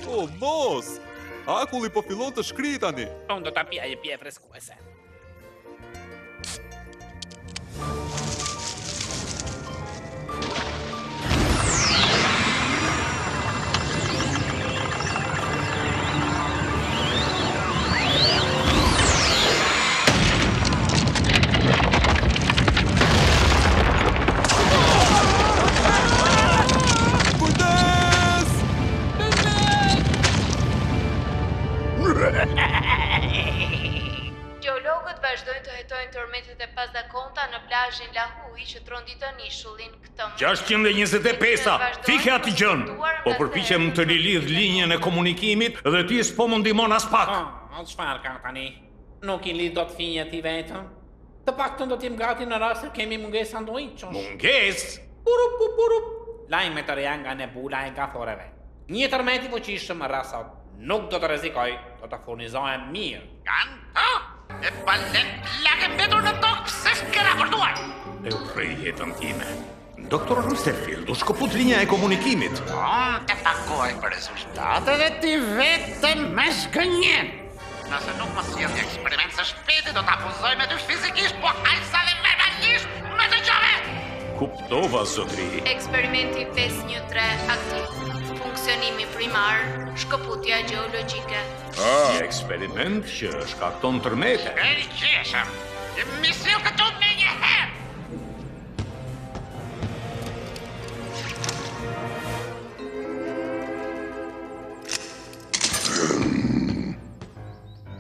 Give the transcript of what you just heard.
O, mos! Akulli po fillon të shkrijë tani. Unë do ta pija një pije freskuese. Gjeologët vazhdojnë të hetojnë tërmetet e pazakonta në plazhin Lahui që tronditën ishullin këtë muaj. 625-a, fike atë gjën. Po përpiqem të rilidh linjën e komunikimit dhe ti s'po më ndihmon as pak. Çfarë ka tani? Nuk I lidh dot finjet I vetëm. Të paktën do t'jem gati në rast se kemi mungesë sanduiçosh. Mungesë? Purup. Lajme të reja nga nebula e gathoreve. Një tërmet I fuqishëm rasot nuk do të rrezikoj, do të furnizohem mirë. E palen plakë mbetur në tokë, pse s'ke raportuar? E urrej jetën time. Doktor Rusterfield, u shkëput linja e komunikimit. Unë të pagoj për rezultatet e ti vetëm me shgënjen. Nëse nuk më sjell një eksperiment së shpejti, do t'afuzoj me ty fizikisht, po aqsa dhe verbalisht me të gjove. Kuptova, zotri. Eksperimenti 513 aktiv. Funksionimi primar, shkëputja gjeologjike. Një eksperiment që shkakton tërmete. Shkëllqeshëm. Mi sjell këtu me